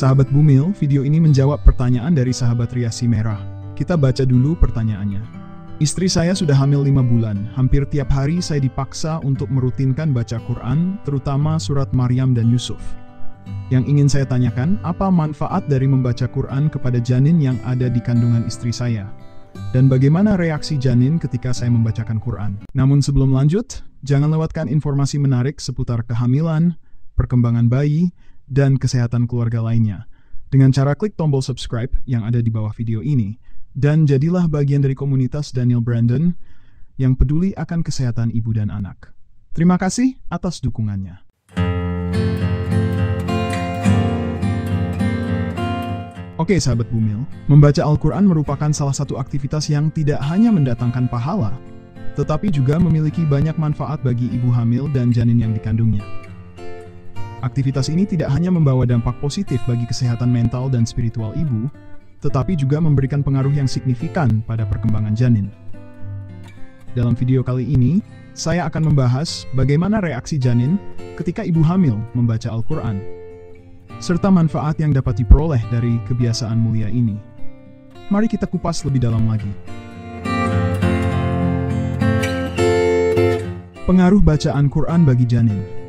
Sahabat Bumil, video ini menjawab pertanyaan dari sahabat Riasi Merah. Kita baca dulu pertanyaannya. Istri saya sudah hamil 5 bulan. Hampir tiap hari saya dipaksa untuk merutinkan baca Quran, terutama surat Maryam dan Yusuf. Yang ingin saya tanyakan, apa manfaat dari membaca Quran kepada janin yang ada di kandungan istri saya? Dan bagaimana reaksi janin ketika saya membacakan Quran? Namun sebelum lanjut, jangan lewatkan informasi menarik seputar kehamilan, perkembangan bayi, dan kesehatan keluarga lainnya dengan cara klik tombol subscribe yang ada di bawah video ini, dan jadilah bagian dari komunitas Daniel Brandon yang peduli akan kesehatan ibu dan anak. Terima kasih atas dukungannya. Oke sahabat Bumil, membaca Al-Quran merupakan salah satu aktivitas yang tidak hanya mendatangkan pahala, tetapi juga memiliki banyak manfaat bagi ibu hamil dan janin yang dikandungnya. Aktivitas ini tidak hanya membawa dampak positif bagi kesehatan mental dan spiritual ibu, tetapi juga memberikan pengaruh yang signifikan pada perkembangan janin. Dalam video kali ini, saya akan membahas bagaimana reaksi janin ketika ibu hamil membaca Al-Quran, serta manfaat yang dapat diperoleh dari kebiasaan mulia ini. Mari kita kupas lebih dalam lagi. Pengaruh bacaan Quran bagi janin.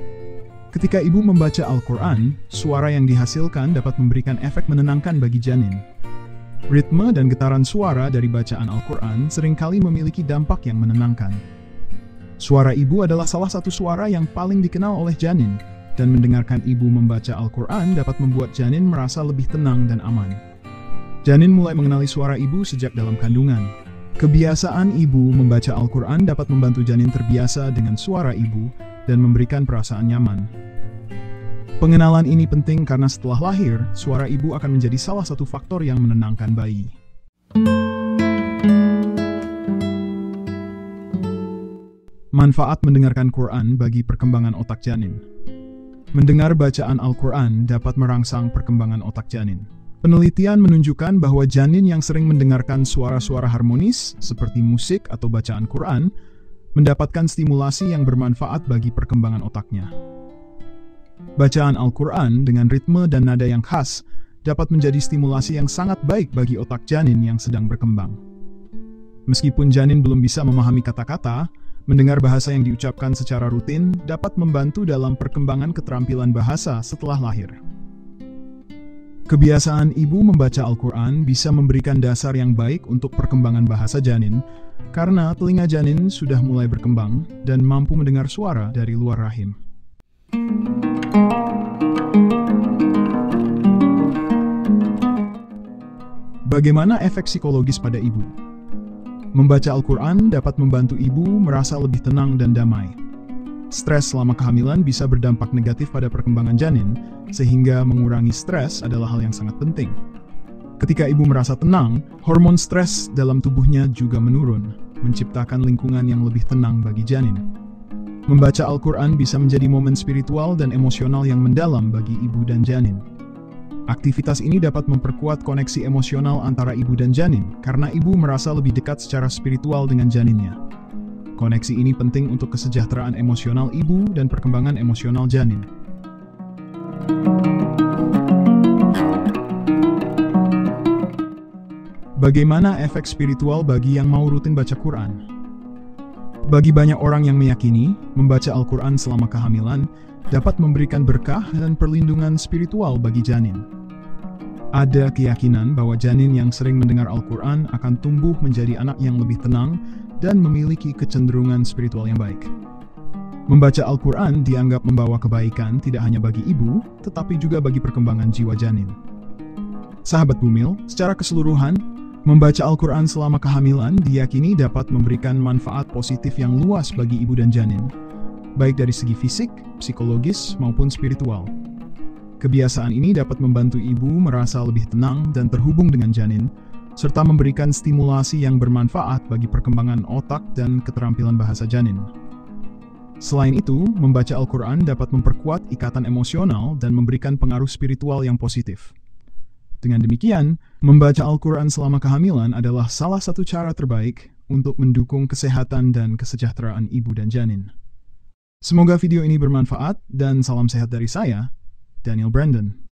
Ketika ibu membaca Al-Quran, suara yang dihasilkan dapat memberikan efek menenangkan bagi janin. Ritme dan getaran suara dari bacaan Al-Quran seringkali memiliki dampak yang menenangkan. Suara ibu adalah salah satu suara yang paling dikenal oleh janin, dan mendengarkan ibu membaca Al-Quran dapat membuat janin merasa lebih tenang dan aman. Janin mulai mengenali suara ibu sejak dalam kandungan. Kebiasaan ibu membaca Al-Quran dapat membantu janin terbiasa dengan suara ibu dan memberikan perasaan nyaman. Pengenalan ini penting karena setelah lahir, suara ibu akan menjadi salah satu faktor yang menenangkan bayi. Manfaat mendengarkan Quran bagi perkembangan otak janin. Mendengar bacaan Al-Quran dapat merangsang perkembangan otak janin. Penelitian menunjukkan bahwa janin yang sering mendengarkan suara-suara harmonis, seperti musik atau bacaan Quran, mendapatkan stimulasi yang bermanfaat bagi perkembangan otaknya. Bacaan Al-Quran dengan ritme dan nada yang khas dapat menjadi stimulasi yang sangat baik bagi otak janin yang sedang berkembang. Meskipun janin belum bisa memahami kata-kata, mendengar bahasa yang diucapkan secara rutin dapat membantu dalam perkembangan keterampilan bahasa setelah lahir. Kebiasaan ibu membaca Al-Quran bisa memberikan dasar yang baik untuk perkembangan bahasa janin, karena telinga janin sudah mulai berkembang dan mampu mendengar suara dari luar rahim. Bagaimana efek psikologis pada ibu? Membaca Al-Quran dapat membantu ibu merasa lebih tenang dan damai. Stres selama kehamilan bisa berdampak negatif pada perkembangan janin, sehingga mengurangi stres adalah hal yang sangat penting. Ketika ibu merasa tenang, hormon stres dalam tubuhnya juga menurun, menciptakan lingkungan yang lebih tenang bagi janin. Membaca Al-Quran bisa menjadi momen spiritual dan emosional yang mendalam bagi ibu dan janin. Aktivitas ini dapat memperkuat koneksi emosional antara ibu dan janin, karena ibu merasa lebih dekat secara spiritual dengan janinnya. Koneksi ini penting untuk kesejahteraan emosional ibu dan perkembangan emosional janin. Bagaimana efek spiritual bagi yang mau rutin baca Quran? Bagi banyak orang yang meyakini, membaca Al-Quran selama kehamilan dapat memberikan berkah dan perlindungan spiritual bagi janin. Ada keyakinan bahwa janin yang sering mendengar Al-Quran akan tumbuh menjadi anak yang lebih tenang dan memiliki kecenderungan spiritual yang baik. Membaca Al-Quran dianggap membawa kebaikan tidak hanya bagi ibu, tetapi juga bagi perkembangan jiwa janin. Sahabat Bumil, secara keseluruhan, membaca Al-Quran selama kehamilan diyakini dapat memberikan manfaat positif yang luas bagi ibu dan janin, baik dari segi fisik, psikologis, maupun spiritual. Kebiasaan ini dapat membantu ibu merasa lebih tenang dan terhubung dengan janin, serta memberikan stimulasi yang bermanfaat bagi perkembangan otak dan keterampilan bahasa janin. Selain itu, membaca Al-Quran dapat memperkuat ikatan emosional dan memberikan pengaruh spiritual yang positif. Dengan demikian, membaca Al-Quran selama kehamilan adalah salah satu cara terbaik untuk mendukung kesehatan dan kesejahteraan ibu dan janin. Semoga video ini bermanfaat dan salam sehat dari saya, Daniel Brandon.